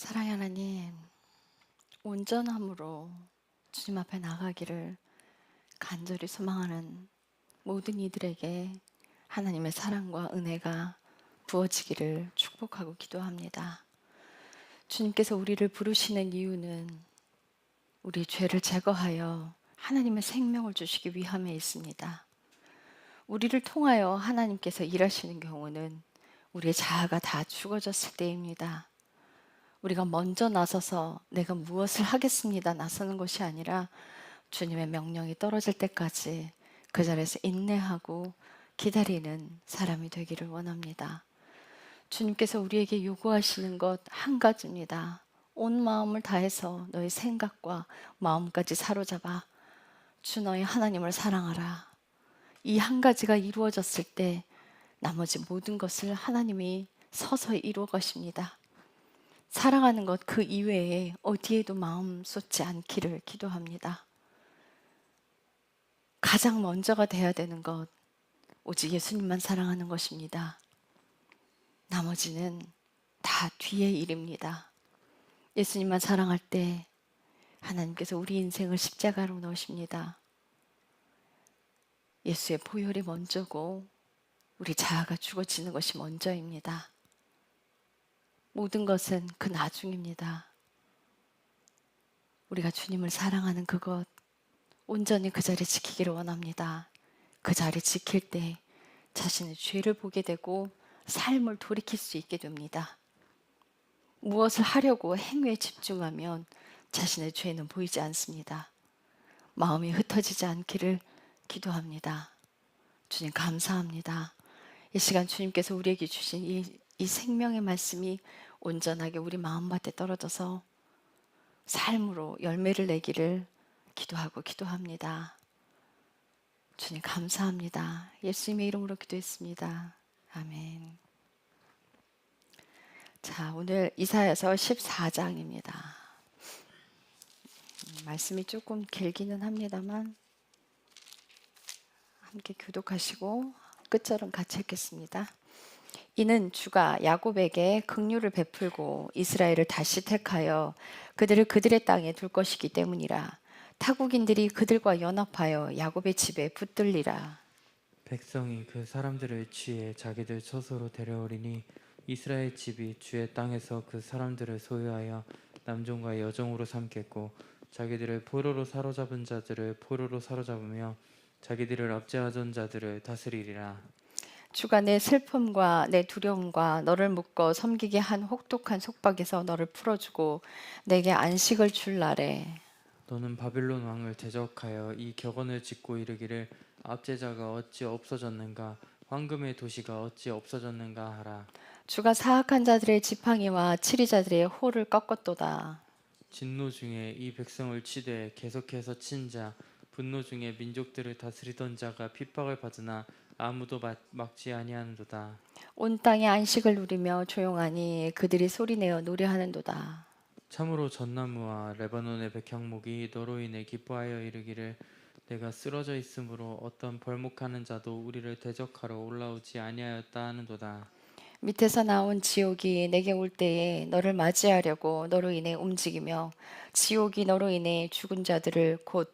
사랑의 하나님, 온전함으로 주님 앞에 나가기를 간절히 소망하는 모든 이들에게 하나님의 사랑과 은혜가 부어지기를 축복하고 기도합니다. 주님께서 우리를 부르시는 이유는 우리 죄를 제거하여 하나님의 생명을 주시기 위함에 있습니다. 우리를 통하여 하나님께서 일하시는 경우는 우리의 자아가 다 죽어졌을 때입니다. 우리가 먼저 나서서 내가 무엇을 하겠습니다 나서는 것이 아니라 주님의 명령이 떨어질 때까지 그 자리에서 인내하고 기다리는 사람이 되기를 원합니다. 주님께서 우리에게 요구하시는 것 한 가지입니다. 온 마음을 다해서 너의 생각과 마음까지 사로잡아 주 너의 하나님을 사랑하라. 이 한 가지가 이루어졌을 때 나머지 모든 것을 하나님이 서서히 이루어 가십니다. 사랑하는 것 그 이외에 어디에도 마음 쏟지 않기를 기도합니다. 가장 먼저가 돼야 되는 것, 오직 예수님만 사랑하는 것입니다. 나머지는 다 뒤의 일입니다. 예수님만 사랑할 때 하나님께서 우리 인생을 십자가로 넣으십니다. 예수의 보혈이 먼저고 우리 자아가 죽어지는 것이 먼저입니다. 모든 것은 그 나중입니다. 우리가 주님을 사랑하는 그것, 온전히 그 자리 지키기를 원합니다. 그 자리 지킬 때 자신의 죄를 보게 되고 삶을 돌이킬 수 있게 됩니다. 무엇을 하려고 행위에 집중하면 자신의 죄는 보이지 않습니다. 마음이 흩어지지 않기를 기도합니다. 주님 감사합니다. 이 시간 주님께서 우리에게 주신 이 생명의 말씀이 온전하게 우리 마음밭에 떨어져서 삶으로 열매를 내기를 기도하고 기도합니다. 주님 감사합니다. 예수님의 이름으로 기도했습니다. 아멘. 자, 오늘 이사야서 14장입니다. 말씀이 조금 길기는 합니다만 함께 교독하시고 끝절은 같이 읽겠습니다. 이는 주가 야곱에게 긍휼을 베풀고 이스라엘을 다시 택하여 그들을 그들의 땅에 둘 것이기 때문이라. 타국인들이 그들과 연합하여 야곱의 집에 붙들리라. 백성이 그 사람들을 취해 자기들 처소로 데려오리니 이스라엘 집이 주의 땅에서 그 사람들을 소유하여 남종과 여종으로 삼겠고 자기들을 포로로 사로잡은 자들을 포로로 사로잡으며 자기들을 압제하던 자들을 다스리리라. 주가 내 슬픔과 내 두려움과 너를 묶어 섬기게 한 혹독한 속박에서 너를 풀어주고 내게 안식을 줄 날에 너는 바빌론 왕을 대적하여 이 격언을 짓고 이르기를 압제자가 어찌 없어졌는가 황금의 도시가 어찌 없어졌는가 하라. 주가 사악한 자들의 지팡이와 치리자들의 호를 꺾었도다. 진노 중에 이 백성을 치되 계속해서 친 자, 분노 중에 민족들을 다스리던 자가 핍박을 받으나 아무도 막지 아니하는도다. 온 땅에 안식을 누리며 조용하니 그들이 소리내어 노래하는도다. 참으로 전나무와 레바논의 백향목이 너로 인해 기뻐하여 이르기를 내가 쓰러져 있으므로 어떤 벌목하는 자도 우리를 대적하러 올라오지 아니하였다 하는도다. 밑에서 나온 지옥이 내게 올 때에 너를 맞이하려고 너로 인해 움직이며 지옥이 너로 인해 죽은 자들을 곧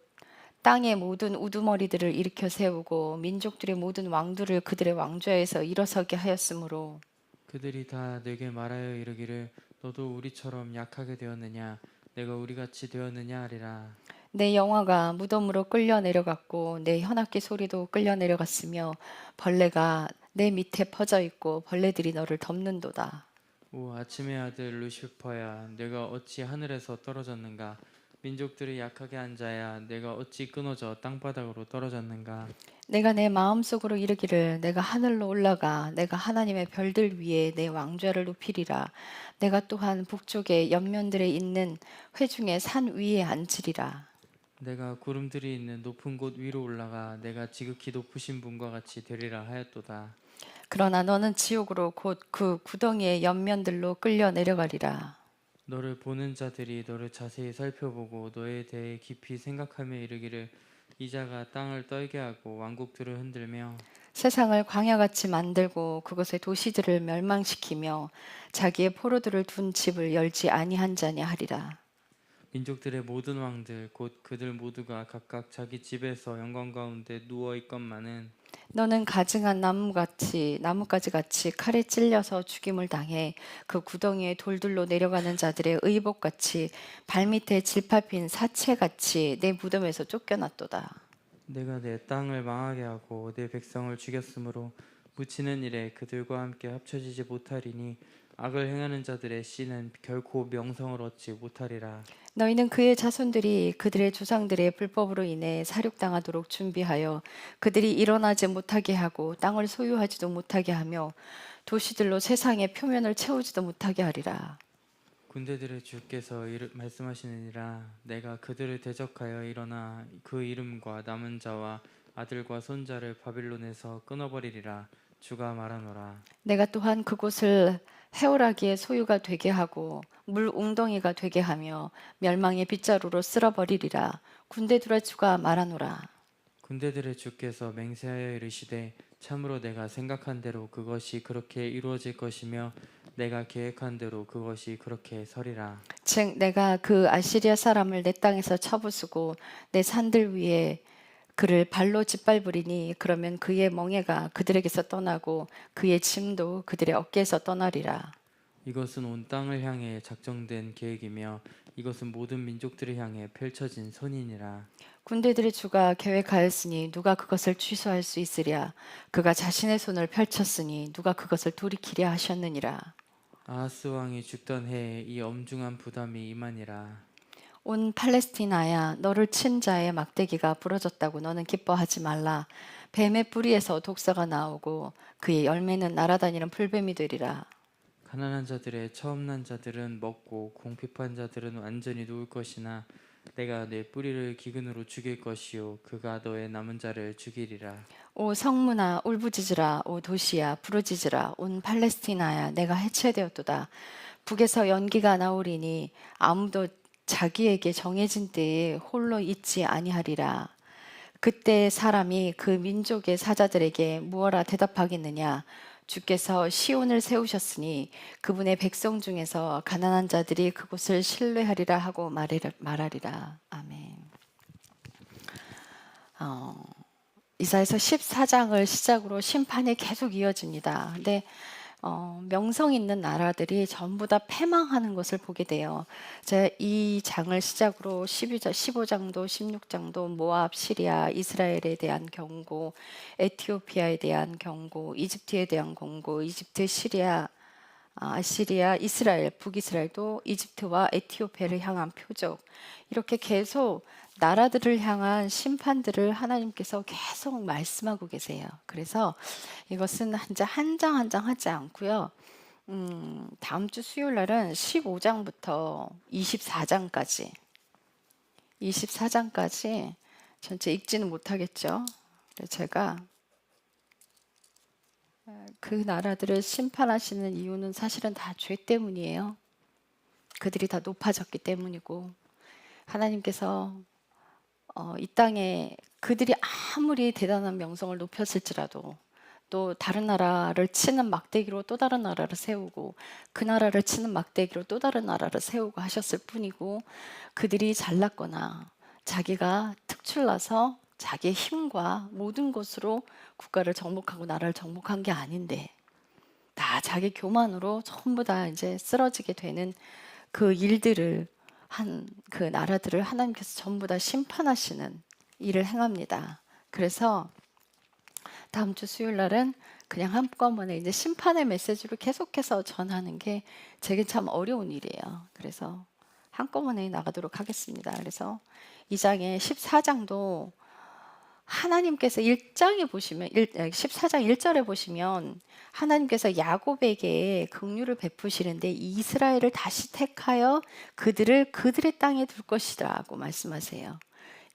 땅의 모든 우두머리들을 일으켜 세우고 민족들의 모든 왕들을 그들의 왕좌에서 일어서게 하였으므로 그들이 다 내게 말하여 이르기를 너도 우리처럼 약하게 되었느냐 내가 우리같이 되었느냐 하리라. 내 영화가 무덤으로 끌려 내려갔고 내 현악기 소리도 끌려 내려갔으며 벌레가 내 밑에 퍼져 있고 벌레들이 너를 덮는도다. 오 아침의 아들 루시퍼야 내가 어찌 하늘에서 떨어졌는가 민족들이 약하게 한 자야 내가 어찌 끊어져 땅바닥으로 떨어졌는가. 내가 내 마음속으로 이르기를 내가 하늘로 올라가 내가 하나님의 별들 위에 내 왕좌를 높이리라. 내가 또한 북쪽의 연면들에 있는 회중의 산 위에 앉으리라. 내가 구름들이 있는 높은 곳 위로 올라가 내가 지극히 높으신 분과 같이 되리라 하였도다. 그러나 너는 지옥으로 곧 그 구덩이의 연면들로 끌려 내려가리라. 너를 보는 자들이 너를 자세히 살펴보고 너에 대해 깊이 생각하며 이르기를 이자가 땅을 떨게 하고 왕국들을 흔들며 세상을 광야같이 만들고 그것의 도시들을 멸망시키며 자기의 포로들을 둔 집을 열지 아니한 자냐 하리라. 민족들의 모든 왕들 곧 그들 모두가 각각 자기 집에서 영광 가운데 누워 있건만은 너는 가증한 나뭇가지 같이 칼에 찔려서 죽임을 당해 그 구덩이에 돌들로 내려가는 자들의 의복같이 발밑에 질팝힌 사체같이 내 무덤에서 쫓겨났도다. 내가 내 땅을 망하게 하고 내 백성을 죽였으므로 묻히는 일에 그들과 함께 합쳐지지 못하리니 악을 행하는 자들의 씨는 결코 명성을 얻지 못하리라. 너희는 그의 자손들이 그들의 조상들의 불법으로 인해 사륙당하도록 준비하여 그들이 일어나지 못하게 하고 땅을 소유하지도 못하게 하며 도시들로 세상의 표면을 채우지도 못하게 하리라. 군대들의 주께서 말씀하시느니라. 내가 그들을 대적하여 일어나 그 이름과 남은 자와 아들과 손자를 바빌론에서 끊어버리리라. 주가 말하노라. 내가 또한 그곳을 해오라기의 소유가 되게 하고 물 웅덩이가 되게 하며 멸망의 빗자루로 쓸어버리리라. 군대들의 주가 말하노라. 군대들의 주께서 맹세하여 이르시되 참으로 내가 생각한 대로 그것이 그렇게 이루어질 것이며 내가 계획한 대로 그것이 그렇게 서리라. 즉 내가 그 아시리아 사람을 내 땅에서 쳐부수고 내 산들 위에 그를 발로 짓밟으리니 그러면 그의 멍에가 그들에게서 떠나고 그의 짐도 그들의 어깨에서 떠나리라. 이것은 온 땅을 향해 작정된 계획이며 이것은 모든 민족들을 향해 펼쳐진 선이니라. 군대들의 주가 계획하였으니 누가 그것을 취소할 수 있으랴. 그가 자신의 손을 펼쳤으니 누가 그것을 돌이키랴 하셨느니라. 아하스 왕이 죽던 해에 이 엄중한 부담이 임하니라. 온 팔레스티나야 너를 친 자의 막대기가 부러졌다고 너는 기뻐하지 말라. 뱀의 뿌리에서 독사가 나오고 그의 열매는 날아다니는 풀뱀이 되리라. 가난한 자들의 처음 난 자들은 먹고 궁핍한 자들은 완전히 누울 것이나 내가 내 뿌리를 기근으로 죽일 것이요 그가 너의 남은 자를 죽이리라. 오 성문아 울부짖으라. 오 도시야 부르짖으라. 온 팔레스티나야 내가 해체되었도다. 북에서 연기가 나오리니 아무도 자기에게 정해진 때에 홀로 있지 아니하리라. 그때 사람이 그 민족의 사자들에게 무엇라 대답하겠느냐. 주께서 시온을 세우셨으니 그분의 백성 중에서 가난한 자들이 그곳을 신뢰하리라 하고 말하리라. 아멘. 이사야서 14장을 시작으로 심판이 계속 이어집니다. 근데 명성 있는 나라들이 전부 다 패망하는 것을 보게 돼요. 제가 이 장을 시작으로 15장도 16장도 모압, 시리아, 이스라엘에 대한 경고, 에티오피아에 대한 경고, 이집트에 대한 경고, 이집트, 시리아, 아시리아, 이스라엘, 북이스라엘도 이집트와 에티오피아를 향한 표적, 이렇게 계속 나라들을 향한 심판들을 하나님께서 계속 말씀하고 계세요. 그래서 이것은 이제 한 장 한 장 하지 않고요. 다음 주 수요일 날은 15장부터 24장까지 전체 읽지는 못하겠죠. 제가 그 나라들을 심판하시는 이유는 사실은 다 죄 때문이에요. 그들이 다 높아졌기 때문이고 하나님께서 이 땅에 그들이 아무리 대단한 명성을 높였을지라도 또 다른 나라를 치는 막대기로 또 다른 나라를 세우고 그 나라를 치는 막대기로 또 다른 나라를 세우고 하셨을 뿐이고 그들이 잘났거나 자기가 특출나서 자기의 힘과 모든 것으로 국가를 정복하고 나라를 정복한 게 아닌데 다 자기 교만으로 전부 다 이제 쓰러지게 되는 그 일들을 한 그 나라들을 하나님께서 전부 다 심판하시는 일을 행합니다. 그래서 다음 주 수요일 날은 그냥 한꺼번에 이제 심판의 메시지로 계속해서 전하는 게 제게 참 어려운 일이에요. 그래서 한꺼번에 나가도록 하겠습니다. 그래서 이 장의 14장도 하나님께서 1장에 보시면 14장 1절에 보시면 하나님께서 야곱에게 긍휼을 베푸시는데 이스라엘을 다시 택하여 그들의 땅에 둘 것이라고 말씀하세요.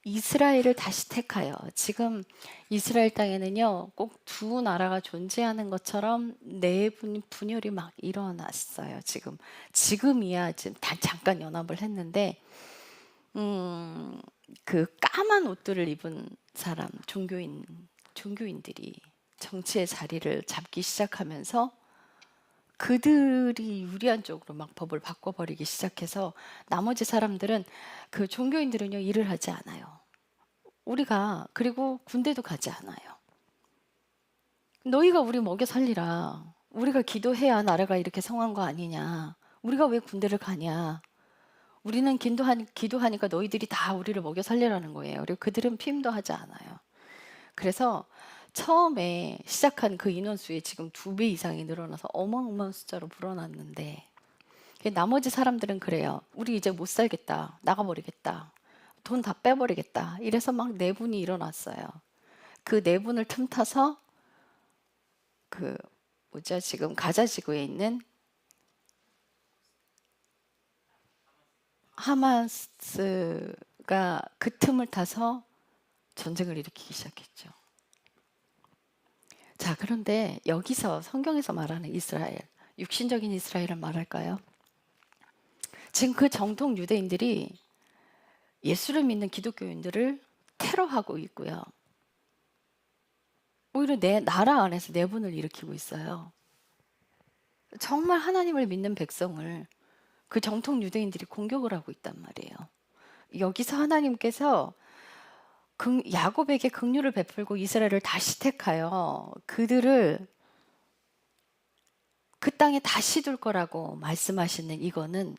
이스라엘을 다시 택하여. 지금 이스라엘 땅에는요 꼭 두 나라가 존재하는 것처럼 분열이 막 일어났어요. 지금이야 지금 잠깐 연합을 했는데 그 까만 옷들을 입은 사람, 종교인들이 정치의 자리를 잡기 시작하면서 그들이 유리한 쪽으로 막 법을 바꿔버리기 시작해서 나머지 사람들은 그 종교인들은요 일을 하지 않아요. 그리고 군대도 가지 않아요. 너희가 우리 먹여 살리라. 우리가 기도해야 나라가 이렇게 성한 거 아니냐. 우리가 왜 군대를 가냐. 우리는 기도하니까 너희들이 다 우리를 먹여 살리라는 거예요. 그리고 그들은 피임도 하지 않아요. 그래서 처음에 시작한 그 인원수에 지금 2배 이상이 늘어나서 어마어마한 숫자로 불어났는데 나머지 사람들은 그래요. 우리 이제 못 살겠다. 나가버리겠다. 돈 다 빼버리겠다. 이래서 막 내분이 일어났어요. 그 내분을 틈타서 지금 가자 지구에 있는 하마스가 그 틈을 타서 전쟁을 일으키기 시작했죠. 자, 그런데 여기서 성경에서 말하는 이스라엘, 육신적인 이스라엘을 말할까요? 지금 그 정통 유대인들이 예수를 믿는 기독교인들을 테러하고 있고요. 오히려 내 나라 안에서 내분을 일으키고 있어요. 정말 하나님을 믿는 백성을 그 정통 유대인들이 공격을 하고 있단 말이에요. 여기서 하나님께서 야곱에게 긍휼을 베풀고 이스라엘을 다시 택하여 그들을 그 땅에 다시 둘 거라고 말씀하시는 이거는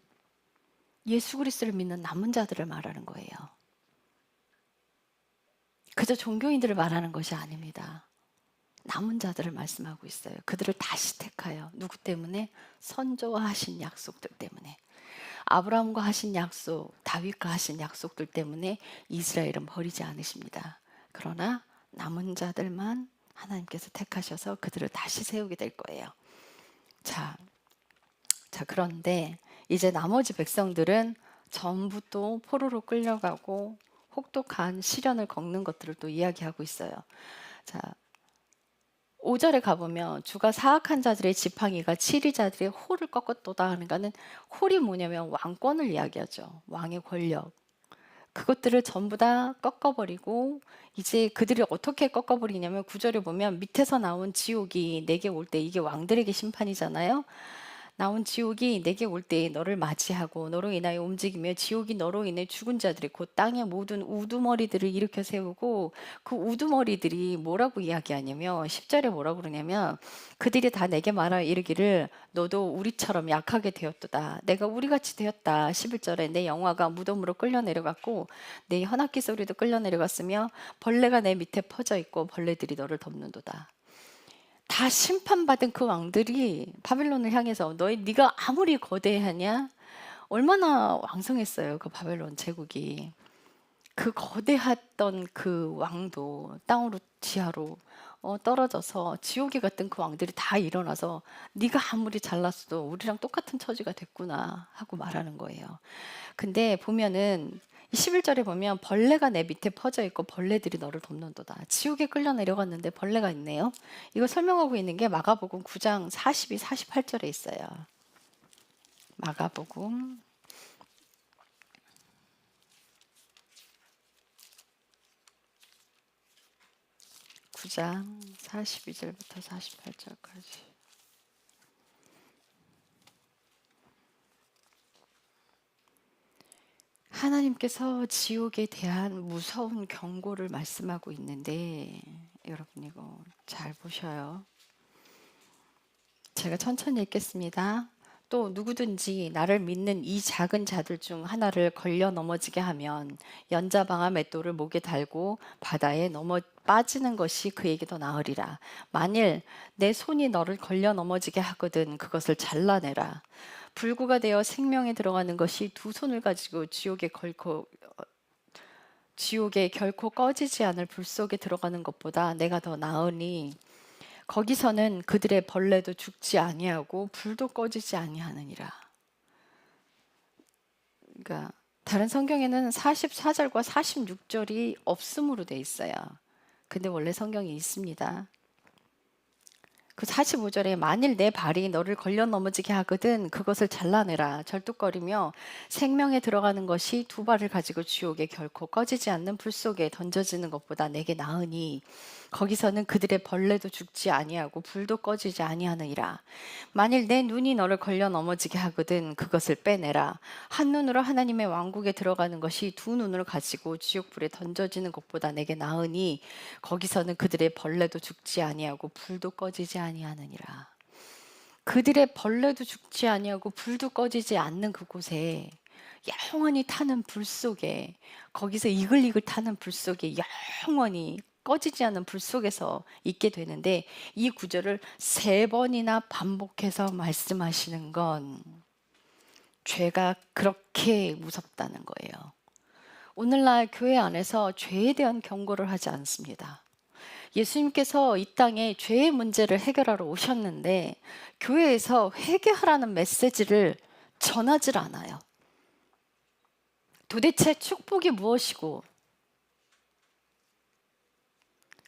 예수 그리스도를 믿는 남은 자들을 말하는 거예요. 그저 종교인들을 말하는 것이 아닙니다. 남은 자들을 말씀하고 있어요. 그들을 다시 택하여 누구 때문에? 선조와 하신 약속들 때문에. 아브라함과 하신 약속, 다윗과 하신 약속들 때문에 이스라엘은 버리지 않으십니다. 그러나 남은 자들만 하나님께서 택하셔서 그들을 다시 세우게 될 거예요. 자, 그런데 이제 나머지 백성들은 전부 또 포로로 끌려가고 혹독한 시련을 겪는 것들을 또 이야기하고 있어요. 자, 5절에 가보면 주가 사악한 자들의 지팡이가 치리자들의 홀을 꺾었도다 하는 거는 홀이 뭐냐면 왕권을 이야기하죠. 왕의 권력. 그것들을 전부 다 꺾어버리고 이제 그들이 어떻게 꺾어버리냐면 9절에 보면 밑에서 나온 지옥이 내게 올 때 이게 왕들에게 심판이잖아요. 나온 지옥이 내게 올 때 너를 맞이하고 너로 인하여 움직이며 지옥이 너로 인해 죽은 자들이 곧 땅의 모든 우두머리들을 일으켜 세우고 그 우두머리들이 뭐라고 이야기하냐면 10절에 뭐라고 그러냐면 그들이 다 내게 말하여 이르기를 너도 우리처럼 약하게 되었도다. 내가 우리같이 되었다. 11절에 내 영화가 무덤으로 끌려 내려갔고 내 현악기 소리도 끌려 내려갔으며 벌레가 내 밑에 퍼져 있고 벌레들이 너를 덮는도다. 다 심판받은 그 왕들이 바벨론을 향해서 네가 아무리 거대하냐? 얼마나 왕성했어요. 그 바벨론 제국이. 그 거대했던 그 왕도 땅으로 지하로 떨어져서 지옥에 갔던 그 왕들이 다 일어나서 네가 아무리 잘났어도 우리랑 똑같은 처지가 됐구나 하고 말하는 거예요. 근데 보면은 11절에 보면 벌레가 내 밑에 퍼져 있고 벌레들이 너를 덮는도다. 지옥에 끌려 내려갔는데 벌레가 있네요. 이거 설명하고 있는 게 마가복음 9장 42, 48절에 있어요. 마가복음 9장 42절부터 48절까지. 하나님께서 지옥에 대한 무서운 경고를 말씀하고 있는데 여러분 이거 잘 보셔요. 제가 천천히 읽겠습니다. 또 누구든지 나를 믿는 이 작은 자들 중 하나를 걸려 넘어지게 하면 연자방아 맷돌을 목에 달고 바다에 빠지는 것이 그에게 더 나으리라. 만일 내 손이 너를 걸려 넘어지게 하거든 그것을 잘라내라. 불구가 되어 생명에 들어가는 것이 2손을 가지고 지옥에 결코 꺼지지 않을 불 속에 들어가는 것보다 내가 더 나으니 거기서는 그들의 벌레도 죽지 아니하고 불도 꺼지지 아니하느니라. 그러니까 다른 성경에는 44절과 46절이 없음으로 돼 있어요. 근데 원래 성경이 있습니다. 그 45절에 만일 내 발이 너를 걸려 넘어지게 하거든 그것을 잘라내라. 절뚝거리며 생명에 들어가는 것이 두 발을 가지고 지옥에 결코 꺼지지 않는 불 속에 던져지는 것보다 내게 나으니 거기서는 그들의 벌레도 죽지 아니하고 불도 꺼지지 아니하느니라. 만일 내 눈이 너를 걸려 넘어지게 하거든 그것을 빼내라. 한 눈으로 하나님의 왕국에 들어가는 것이 두 눈을 가지고 지옥불에 던져지는 것보다 내게 나으니 거기서는 그들의 벌레도 죽지 아니하고 불도 꺼지지 아니하느니라. 그들의 벌레도 죽지 아니하고 불도 꺼지지 않는 그곳에 영원히 타는 불 속에, 거기서 이글이글 타는 불 속에 영원히 꺼지지 않는 불 속에서 있게 되는데, 이 구절을 3번이나 반복해서 말씀하시는 건 죄가 그렇게 무섭다는 거예요. 오늘날 교회 안에서 죄에 대한 경고를 하지 않습니다. 예수님께서 이 땅에 죄의 문제를 해결하러 오셨는데 교회에서 회개하라는 메시지를 전하질 않아요. 도대체 축복이 무엇이고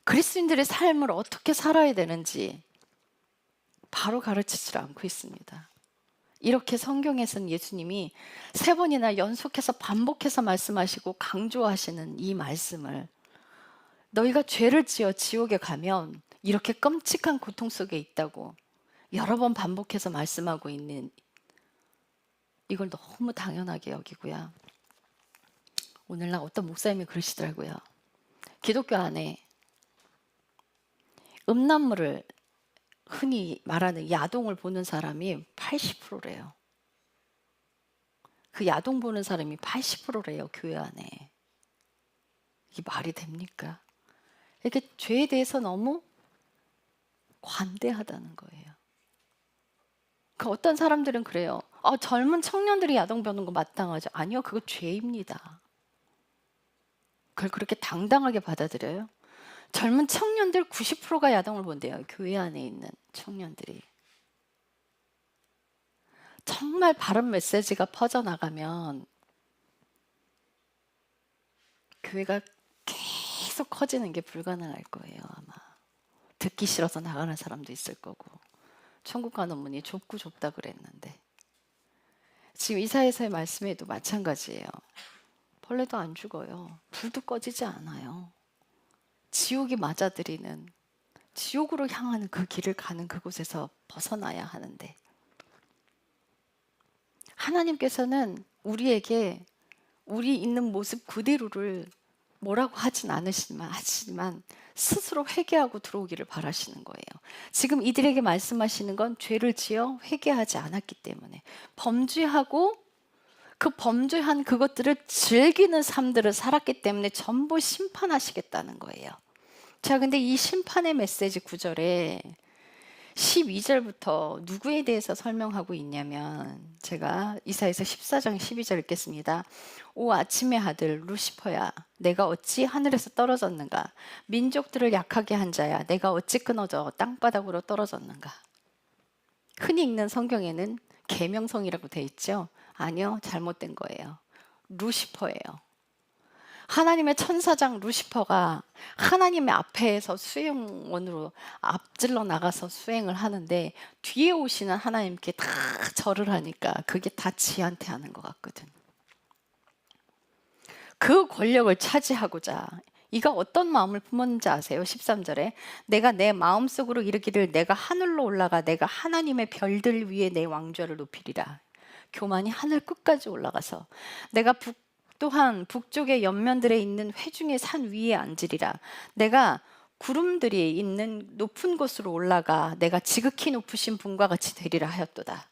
그리스도인들의 삶을 어떻게 살아야 되는지 바로 가르치질 않고 있습니다. 이렇게 성경에서는 예수님이 3번이나 연속해서 반복해서 말씀하시고 강조하시는 이 말씀을, 너희가 죄를 지어 지옥에 가면 이렇게 끔찍한 고통 속에 있다고 여러 번 반복해서 말씀하고 있는, 이걸 너무 당연하게 여기고요. 오늘날 어떤 목사님이 그러시더라고요. 기독교 안에 음란물을, 흔히 말하는 야동을 보는 사람이 80%래요. 그 야동 보는 사람이 80%래요, 교회 안에. 이게 말이 됩니까? 이렇게 죄에 대해서 너무 관대하다는 거예요. 그 어떤 사람들은 그래요. 젊은 청년들이 야동 보는 거 마땅하죠. 아니요, 그거 죄입니다. 그걸 그렇게 당당하게 받아들여요? 젊은 청년들 90%가 야동을 본대요. 교회 안에 있는 청년들이. 정말 바른 메시지가 퍼져나가면 교회가 계속 커지는 게 불가능할 거예요, 아마. 듣기 싫어서 나가는 사람도 있을 거고. 천국 가는 문이 좁고 좁다 그랬는데. 지금 이사야서의 말씀에도 마찬가지예요. 벌레도 안 죽어요. 불도 꺼지지 않아요. 지옥이 맞아들이는, 지옥으로 향하는 그 길을 가는 그곳에서 벗어나야 하는데, 하나님께서는 우리에게 우리 있는 모습 그대로를 뭐라고 하지만 스스로 회개하고 들어오기를 바라시는 거예요. 지금 이들에게 말씀하시는 건 죄를 지어 회개하지 않았기 때문에, 범죄하고 그 범죄한 그것들을 즐기는 삶들을 살았기 때문에 전부 심판하시겠다는 거예요. 자, 근데 이 심판의 메시지 9절에 12절부터 누구에 대해서 설명하고 있냐면, 제가 이사야서 14장 12절 읽겠습니다. 오 아침의 아들 루시퍼야, 내가 어찌 하늘에서 떨어졌는가? 민족들을 약하게 한 자야, 내가 어찌 끊어져 땅바닥으로 떨어졌는가? 흔히 읽는 성경에는 계명성이라고 돼 있죠? 아니요, 잘못된 거예요. 루시퍼예요. 하나님의 천사장 루시퍼가 하나님의 앞에서 수행원으로 앞질러 나가서 수행을 하는데, 뒤에 오시는 하나님께 다 절을 하니까 그게 다 지한테 하는 것 같거든. 그 권력을 차지하고자 이가 어떤 마음을 품었는지 아세요? 13절에 내가 내 마음속으로 이르기를 내가 하늘로 올라가 내가 하나님의 별들 위에 내 왕좌를 높이리라. 교만이 하늘 끝까지 올라가서 내가 또한 북쪽의 옆면들에 있는 회중의 산 위에 앉으리라. 내가 구름들이 있는 높은 곳으로 올라가 내가 지극히 높으신 분과 같이 되리라 하였도다.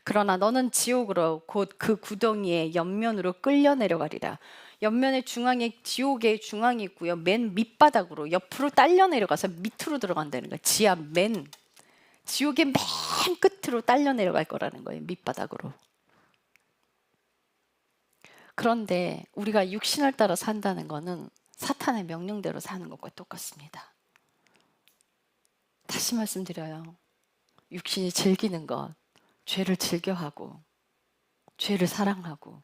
그러나 너는 지옥으로 곧 그 구덩이의 옆면으로 끌려 내려가리라. 옆면의 중앙에 지옥의 중앙이 있고요. 맨 밑바닥으로 옆으로 딸려 내려가서 밑으로 들어간다는 거예요. 지하 지옥의 맨 끝으로 딸려 내려갈 거라는 거예요. 밑바닥으로. 그런데 우리가 육신을 따라 산다는 것은 사탄의 명령대로 사는 것과 똑같습니다. 다시 말씀드려요. 육신이 즐기는 것, 죄를 즐겨하고 죄를 사랑하고,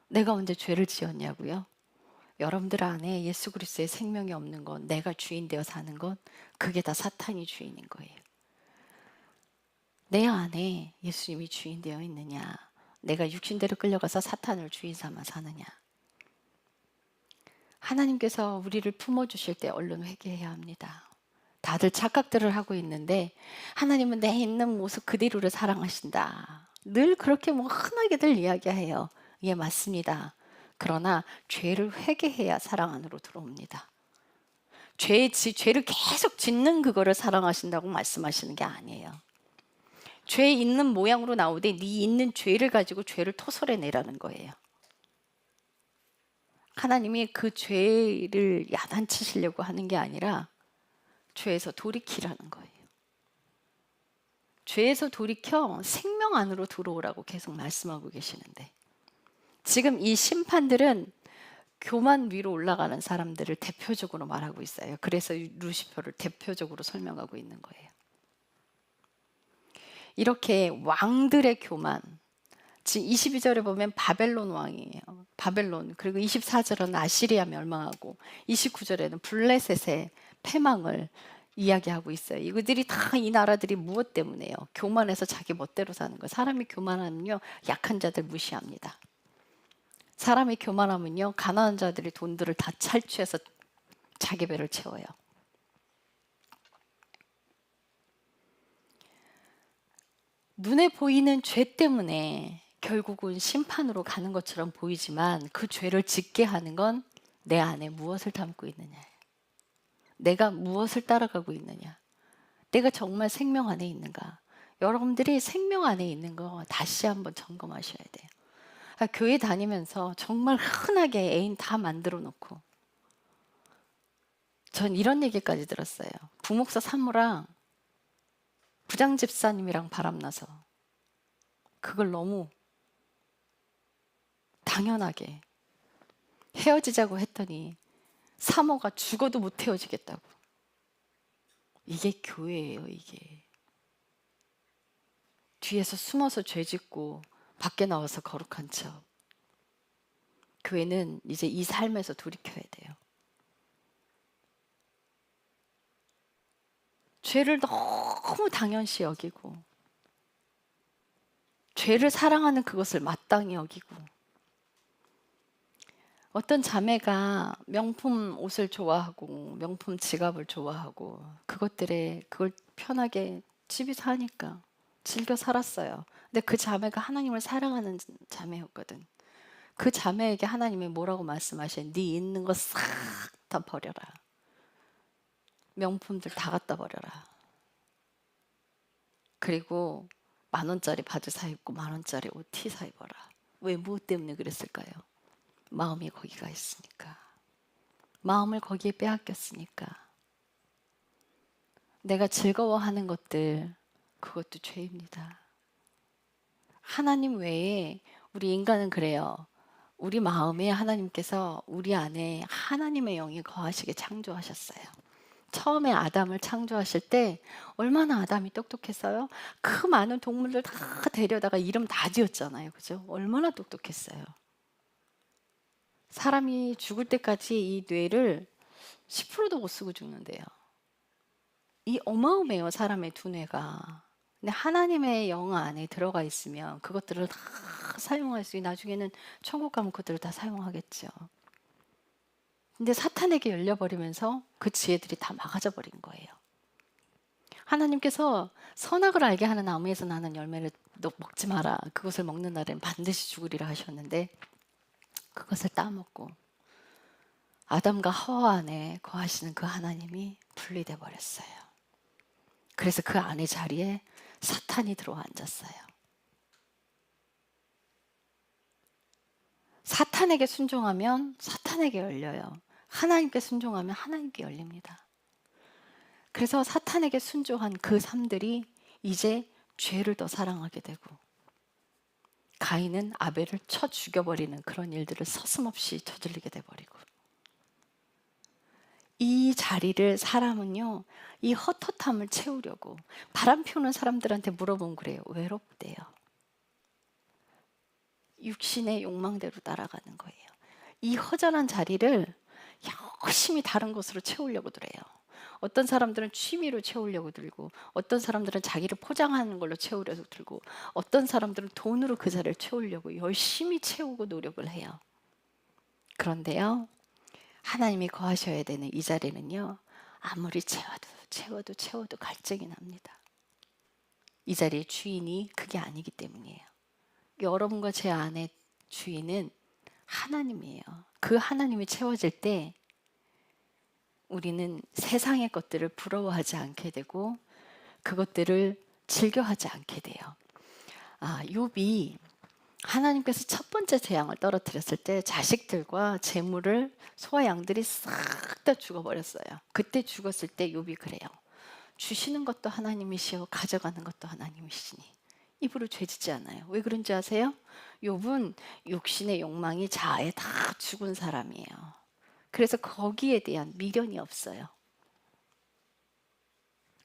내가 언제 죄를 지었냐고요? 여러분들 안에 예수 그리스도의 생명이 없는 것, 내가 주인 되어 사는 것, 그게 다 사탄이 주인인 거예요. 내 안에 예수님이 주인 되어 있느냐? 내가 육신대로 끌려가서 사탄을 주인 삼아 사느냐? 하나님께서 우리를 품어주실 때 얼른 회개해야 합니다. 다들 착각들을 하고 있는데 하나님은 내 있는 모습 그대로를 사랑하신다. 늘 그렇게 뭐 흔하게들 이야기해요. 예, 맞습니다. 그러나 죄를 회개해야 사랑 안으로 들어옵니다. 죄를 계속 짓는 그거를 사랑하신다고 말씀하시는 게 아니에요. 죄 있는 모양으로 나오되 네 있는 죄를 가지고 죄를 토설해내라는 거예요. 하나님이 그 죄를 야단치시려고 하는 게 아니라 죄에서 돌이키라는 거예요. 죄에서 돌이켜 생명 안으로 들어오라고 계속 말씀하고 계시는데 지금 이 심판들은 교만 위로 올라가는 사람들을 대표적으로 말하고 있어요. 그래서 루시퍼를 대표적으로 설명하고 있는 거예요. 이렇게 왕들의 교만, 지금 22절에 보면 바벨론 왕이에요. 바벨론. 그리고 24절은 아시리아 멸망하고 29절에는 블레셋의 패망을 이야기하고 있어요. 이들이 다 이 나라들이 무엇 때문에요? 교만해서 자기 멋대로 사는 거예요. 사람이 교만하면요, 약한 자들 무시합니다. 사람이 교만하면요, 가난한 자들이 돈들을 다 탈취해서 자기 배를 채워요. 눈에 보이는 죄 때문에 결국은 심판으로 가는 것처럼 보이지만 그 죄를 짓게 하는 건 내 안에 무엇을 담고 있느냐, 내가 무엇을 따라가고 있느냐, 내가 정말 생명 안에 있는가. 여러분들이 생명 안에 있는 거 다시 한번 점검하셔야 돼요. 교회 다니면서 정말 흔하게 애인 다 만들어 놓고 전 이런 얘기까지 들었어요. 부목사 사모랑 부장 집사님이랑 바람나서 그걸 너무 당연하게 헤어지자고 했더니 사모가 죽어도 못 헤어지겠다고. 이게 교회예요, 이게. 뒤에서 숨어서 죄 짓고 밖에 나와서 거룩한 척. 교회는 이제 이 삶에서 돌이켜야 돼요. 죄를 너무 당연시 여기고 죄를 사랑하는 그것을 마땅히 여기고 어떤 자매가 명품 옷을 좋아하고 명품 지갑을 좋아하고 그걸 편하게 집에서 하니까 즐겨 살았어요. 근데 그 자매가 하나님을 사랑하는 자매였거든. 그 자매에게 하나님이 뭐라고 말씀하셔요? 네 있는 거 싹 다 버려라. 명품들 다 갖다 버려라. 그리고 10,000원짜리 바지 사 입고 10,000원짜리 옷 티 사 입어라. 왜 무엇 때문에 그랬을까요? 마음이 거기가 있으니까. 마음을 거기에 빼앗겼으니까. 내가 즐거워하는 것들, 그것도 죄입니다. 하나님 외에 우리 인간은 그래요. 우리 마음에 하나님께서 우리 안에 하나님의 영이 거하시게 창조하셨어요. 처음에 아담을 창조하실 때 얼마나 아담이 똑똑했어요? 그 많은 동물들 다 데려다가 이름 다 지었잖아요. 그죠? 얼마나 똑똑했어요. 사람이 죽을 때까지 이 뇌를 10%도 못 쓰고 죽는데요. 이 어마어마해요, 사람의 두뇌가. 근데 하나님의 영 안에 들어가 있으면 그것들을 다 사용할 수 있고 나중에는 천국 가면 그것들을 다 사용하겠죠. 근데 사탄에게 열려버리면서 그 지혜들이 다 막아져 버린 거예요. 하나님께서 선악을 알게 하는 나무에서 나는 열매를 너 먹지 마라. 그것을 먹는 날엔 반드시 죽으리라 하셨는데 그것을 따먹고 아담과 하와 안에 거하시는 그 하나님이 분리돼 버렸어요. 그래서 그 안의 자리에 사탄이 들어와 앉았어요. 사탄에게 순종하면 사탄에게 열려요. 하나님께 순종하면 하나님께 열립니다. 그래서 사탄에게 순종한 그 삶들이 이제 죄를 더 사랑하게 되고 가인은 아벨을 쳐 죽여버리는 그런 일들을 서슴없이 저지르게 돼버리고 이 자리를 사람은요, 이 헛헛함을 채우려고 바람 피우는 사람들한테 물어보면 그래요. 외롭대요. 육신의 욕망대로 따라가는 거예요. 이 허전한 자리를 열심히 다른 것으로 채우려고 그래요. 어떤 사람들은 취미로 채우려고 들고, 어떤 사람들은 자기를 포장하는 걸로 채우려고 들고, 어떤 사람들은 돈으로 그 자리를 채우려고 열심히 채우고 노력을 해요. 그런데요, 하나님이 거하셔야 되는 이 자리는요, 아무리 채워도 갈증이 납니다. 이 자리의 주인이 그게 아니기 때문이에요. 여러분과 제 안의 주인은 하나님이에요. 그 하나님이 채워질 때 우리는 세상의 것들을 부러워하지 않게 되고 그것들을 즐겨하지 않게 돼요. 욥이 하나님께서 첫 번째 재앙을 떨어뜨렸을 때 자식들과 재물을 소와 양들이 싹 다 죽어버렸어요. 그때 죽었을 때 욥이 그래요. 주시는 것도 하나님이시오 가져가는 것도 하나님이시니 입으로 죄지지 않아요. 왜 그런지 아세요? 욥은 육신의 욕망이 자아에 다 죽은 사람이에요. 그래서 거기에 대한 미련이 없어요.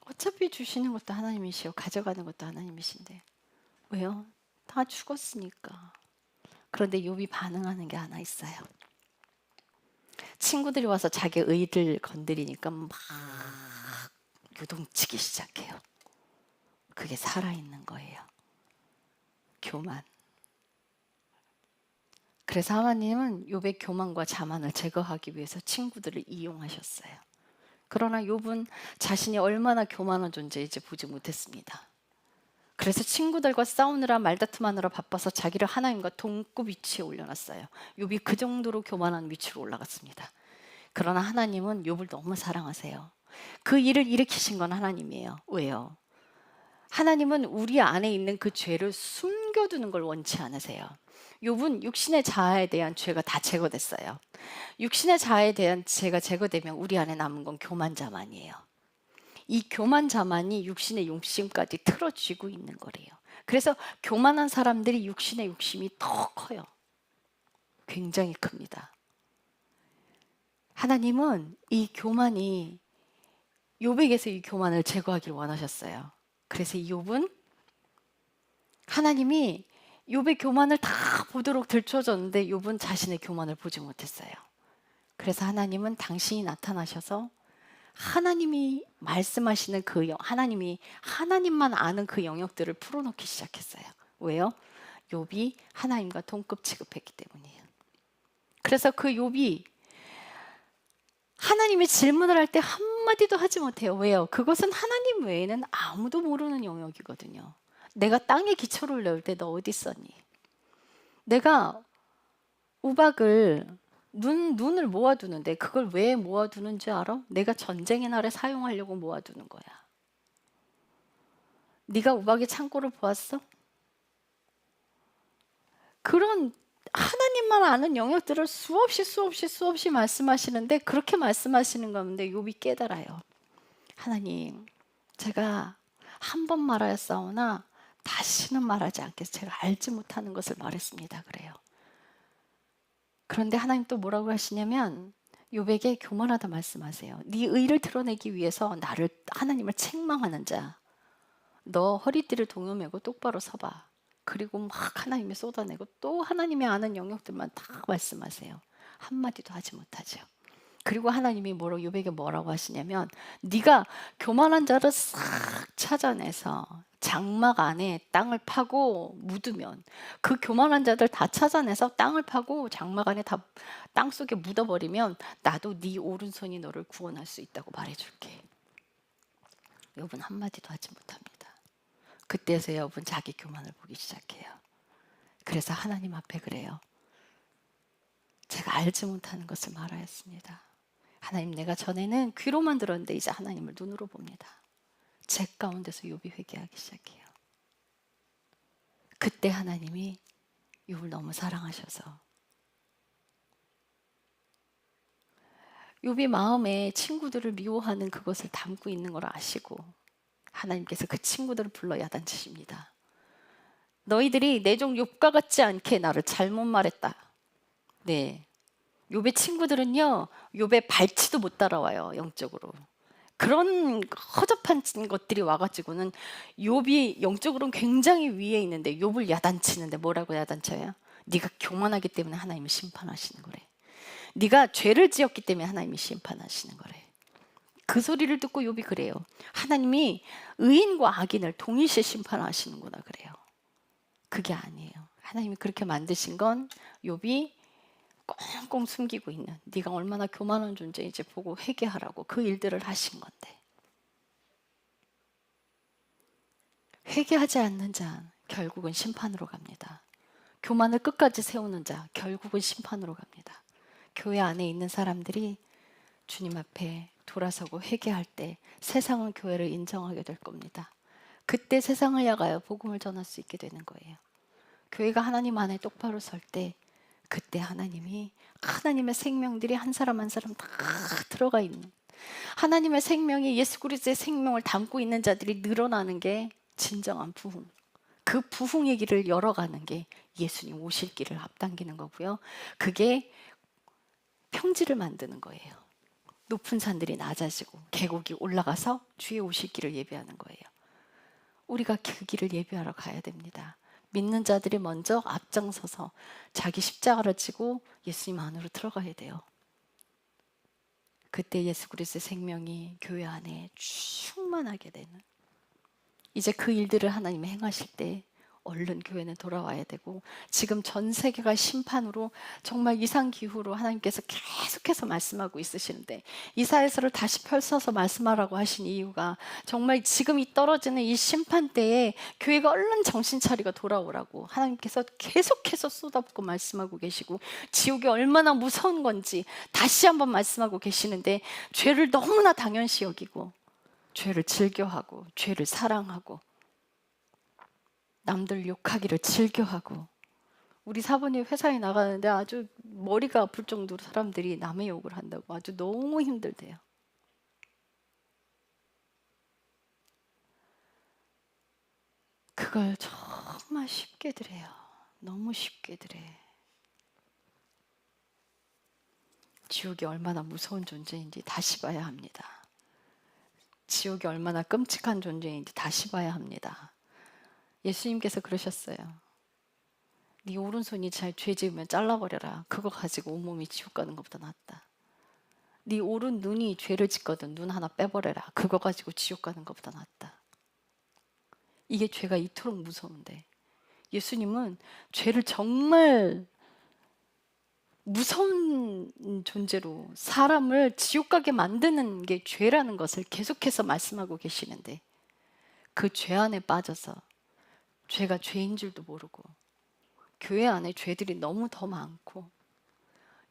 어차피 주시는 것도 하나님이시오 가져가는 것도 하나님이신데 왜요? 다 죽었으니까. 그런데 욥이 반응하는 게 하나 있어요. 친구들이 와서 자기 의를 건드리니까 막 요동치기 시작해요. 그게 살아있는 거예요. 교만. 그래서 하나님은 욥의 교만과 자만을 제거하기 위해서 친구들을 이용하셨어요. 그러나 욥은 자신이 얼마나 교만한 존재인지 보지 못했습니다. 그래서 친구들과 싸우느라 말다툼하느라 바빠서 자기를 하나님과 동급 위치에 올려놨어요. 욥이 그 정도로 교만한 위치로 올라갔습니다. 그러나 하나님은 욥을 너무 사랑하세요. 그 일을 일으키신 건 하나님이에요. 왜요? 하나님은 우리 안에 있는 그 죄를 숨겨두는 걸 원치 않으세요. 욥은 육신의 자아에 대한 죄가 다 제거됐어요. 육신의 자아에 대한 죄가 제거되면 우리 안에 남은 건 교만자만이에요. 이 교만자만이 육신의 욕심까지 틀어쥐고 있는 거래요. 그래서 교만한 사람들이 육신의 욕심이 더 커요. 굉장히 큽니다. 하나님은 이 교만이 욥에게서 이 교만을 제거하기를 원하셨어요. 그래서 이 욥은 하나님이 욥의 교만을 다 보도록 들춰줬는데 욥은 자신의 교만을 보지 못했어요. 그래서 하나님은 당신이 나타나셔서 하나님이 말씀하시는 그 하나님이 하나님만 아는 그 영역들을 풀어놓기 시작했어요. 왜요? 욥이 하나님과 동급 취급했기 때문이에요. 그래서 그 욥이 하나님이 질문을 할 때 한마디도 하지 못해요. 왜요? 그것은 하나님 외에는 아무도 모르는 영역이거든요. 내가 땅에 기초를 내올 때 너 어디 있었니? 내가 우박을 눈을 모아두는데 그걸 왜 모아두는지 알아? 내가 전쟁의 날에 사용하려고 모아두는 거야. 네가 우박의 창고를 보았어? 그런 하나님만 아는 영역들을 수없이 말씀하시는데 그렇게 말씀하시는 가운데 욥이 깨달아요. 하나님, 제가 한 번 말하였사오나 다시는 말하지 않겠어요. 제가 알지 못하는 것을 말했습니다. 그래요. 그런데 하나님 또 뭐라고 하시냐면 욥에게 교만하다 말씀하세요. 네 의를 드러내기 위해서 하나님을 책망하는 자, 너 허리띠를 동여매고 똑바로 서봐. 그리고 막 하나님이 쏟아내고 또 하나님이 아는 영역들만 다 말씀하세요. 한마디도 하지 못하죠. 그리고 하나님이 욥에게 뭐라고 하시냐면 네가 교만한 자를 싹 찾아내서 장막 안에 땅을 파고 묻으면 그 교만한 자들 다 찾아내서 땅을 파고 장막 안에 다 땅속에 묻어버리면 나도 네 오른손이 너를 구원할 수 있다고 말해줄게. 욥은 한마디도 하지 못합니다. 그때서야 욥은 자기 교만을 보기 시작해요. 그래서 하나님 앞에 그래요. 제가 알지 못하는 것을 말하였습니다. 하나님, 내가 전에는 귀로만 들었는데 이제 하나님을 눈으로 봅니다. 제 가운데서 욥이 회개하기 시작해요. 그때 하나님이 욥을 너무 사랑하셔서 욥이 마음에 친구들을 미워하는 그것을 담고 있는 걸 아시고 하나님께서 그 친구들을 불러 야단치십니다. 너희들이 내 종 욥과 같지 않게 나를 잘못 말했다. 네, 욥의 친구들은요, 욥의 발치도 못 따라와요. 영적으로. 그런 허접한 것들이 와가지고는 욥이 영적으로는 굉장히 위에 있는데 욥을 야단치는데 뭐라고 야단쳐요? 네가 교만하기 때문에 하나님이 심판하시는 거래. 네가 죄를 지었기 때문에 하나님이 심판하시는 거래. 그 소리를 듣고 욥이 그래요. 하나님이 의인과 악인을 동일시 심판하시는구나 그래요. 그게 아니에요. 하나님이 그렇게 만드신 건 욥이 꽁꽁 숨기고 있는, 네가 얼마나 교만한 존재인지 보고 회개하라고 그 일들을 하신 건데, 회개하지 않는 자 결국은 심판으로 갑니다. 교만을 끝까지 세우는 자 결국은 심판으로 갑니다. 교회 안에 있는 사람들이 주님 앞에 돌아서고 회개할 때 세상은 교회를 인정하게 될 겁니다. 그때 세상을 향하여 복음을 전할 수 있게 되는 거예요. 교회가 하나님 안에 똑바로 설 때 그때 하나님이, 하나님의 생명들이 한 사람 한 사람 다 들어가 있는, 하나님의 생명이, 예수 그리스도의 생명을 담고 있는 자들이 늘어나는 게 진정한 부흥. 그 부흥의 길을 열어가는 게 예수님 오실 길을 앞당기는 거고요. 그게 평지를 만드는 거예요. 높은 산들이 낮아지고 계곡이 올라가서 주의 오실 길을 예배하는 거예요. 우리가 그 길을 예배하러 가야 됩니다. 믿는 자들이 먼저 앞장서서 자기 십자가를 지고 예수님 안으로 들어가야 돼요. 그때 예수 그리스도의 생명이 교회 안에 충만하게 되는, 이제 그 일들을 하나님이 행하실 때 얼른 교회는 돌아와야 되고, 지금 전 세계가 심판으로 정말 이상기후로 하나님께서 계속해서 말씀하고 있으시는데, 이사야서를 다시 펼쳐서 말씀하라고 하신 이유가 정말 지금 이 떨어지는 이 심판 때에 교회가 얼른 정신 차리고 돌아오라고 하나님께서 계속해서 쏟아붓고 말씀하고 계시고, 지옥이 얼마나 무서운 건지 다시 한번 말씀하고 계시는데, 죄를 너무나 당연시 여기고 죄를 즐겨하고 죄를 사랑하고 남들 욕하기를 즐겨하고, 우리 사모님 회사에 나가는데 아주 머리가 아플 정도로 사람들이 남의 욕을 한다고 아주 너무 힘들대요. 그걸 정말 쉽게들 해요. 너무 쉽게들 해. 지옥이 얼마나 무서운 존재인지 다시 봐야 합니다. 지옥이 얼마나 끔찍한 존재인지 다시 봐야 합니다. 예수님께서 그러셨어요. 네 오른손이 잘 죄 지으면 잘라버려라. 그거 가지고 온몸이 지옥 가는 것보다 낫다. 네 오른 눈이 죄를 짓거든 눈 하나 빼버려라. 그거 가지고 지옥 가는 것보다 낫다. 이게 죄가 이토록 무서운데, 예수님은 죄를 정말 무서운 존재로 사람을 지옥 가게 만드는 게 죄라는 것을 계속해서 말씀하고 계시는데, 그 죄 안에 빠져서 죄가 죄인 줄도 모르고 교회 안에 죄들이 너무 더 많고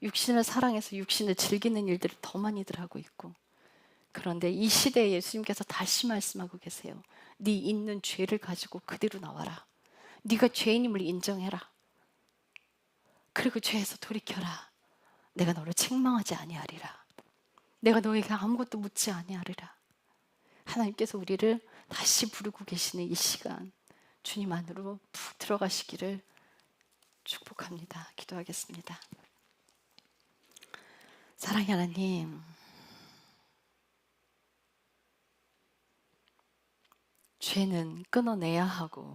육신을 사랑해서 육신을 즐기는 일들을 더 많이들 하고 있고, 그런데 이 시대에 예수님께서 다시 말씀하고 계세요. 네 있는 죄를 가지고 그대로 나와라. 네가 죄인임을 인정해라. 그리고 죄에서 돌이켜라. 내가 너를 책망하지 아니하리라. 내가 너에게 아무것도 묻지 아니하리라. 하나님께서 우리를 다시 부르고 계시는 이 시간, 주님 안으로 푹 들어가시기를 축복합니다. 기도하겠습니다. 사랑의 하나님, 죄는 끊어내야 하고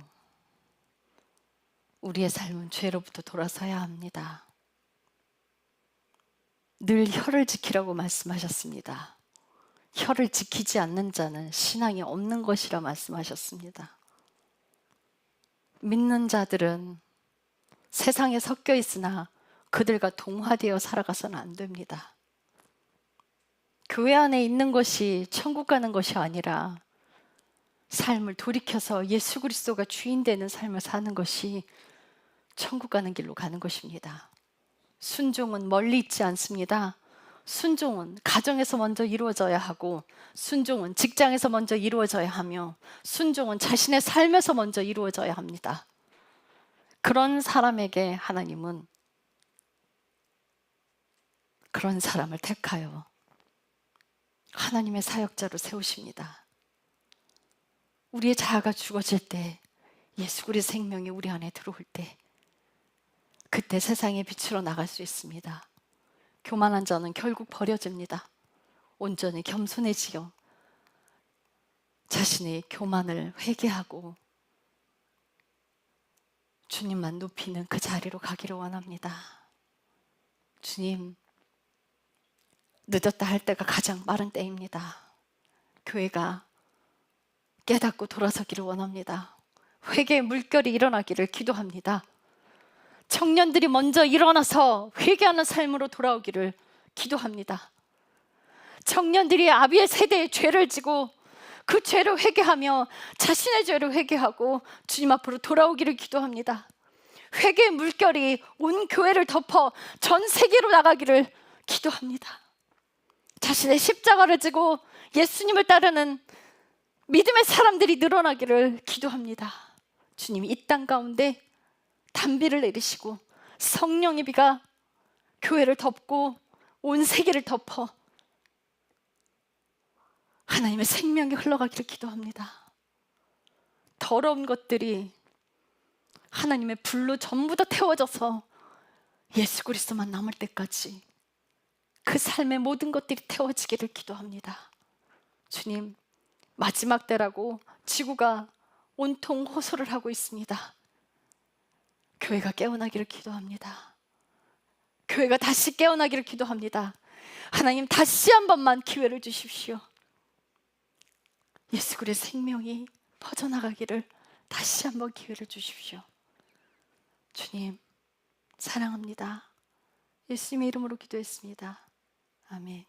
우리의 삶은 죄로부터 돌아서야 합니다. 늘 혀를 지키라고 말씀하셨습니다. 혀를 지키지 않는 자는 신앙이 없는 것이라 말씀하셨습니다. 믿는 자들은 세상에 섞여 있으나 그들과 동화되어 살아가서는 안 됩니다. 교회 안에 있는 것이 천국 가는 것이 아니라 삶을 돌이켜서 예수 그리스도가 주인 되는 삶을 사는 것이 천국 가는 길로 가는 것입니다. 순종은 멀리 있지 않습니다. 순종은 가정에서 먼저 이루어져야 하고, 순종은 직장에서 먼저 이루어져야 하며, 순종은 자신의 삶에서 먼저 이루어져야 합니다. 그런 사람에게 하나님은 그런 사람을 택하여 하나님의 사역자로 세우십니다. 우리의 자아가 죽어질 때, 예수 그리스도의 생명이 우리 안에 들어올 때, 그때 세상의 빛으로 나갈 수 있습니다. 교만한 자는 결국 버려집니다. 온전히 겸손해지어 자신의 교만을 회개하고 주님만 높이는 그 자리로 가기를 원합니다. 주님, 늦었다 할 때가 가장 빠른 때입니다. 교회가 깨닫고 돌아서기를 원합니다. 회개의 물결이 일어나기를 기도합니다. 청년들이 먼저 일어나서 회개하는 삶으로 돌아오기를 기도합니다. 청년들이 아비의 세대의 죄를 지고 그 죄를 회개하며 자신의 죄를 회개하고 주님 앞으로 돌아오기를 기도합니다. 회개의 물결이 온 교회를 덮어 전 세계로 나가기를 기도합니다. 자신의 십자가를 지고 예수님을 따르는 믿음의 사람들이 늘어나기를 기도합니다. 주님, 이 땅 가운데 단비를 내리시고 성령의 비가 교회를 덮고 온 세계를 덮어 하나님의 생명이 흘러가기를 기도합니다. 더러운 것들이 하나님의 불로 전부 다 태워져서 예수 그리스도만 남을 때까지 그 삶의 모든 것들이 태워지기를 기도합니다. 주님, 마지막 때라고 지구가 온통 호소를 하고 있습니다. 교회가 깨어나기를 기도합니다. 교회가 다시 깨어나기를 기도합니다. 하나님, 다시 한 번만 기회를 주십시오. 예수 그리스도의 생명이 퍼져나가기를 다시 한 번 기회를 주십시오. 주님, 사랑합니다. 예수님의 이름으로 기도했습니다. 아멘.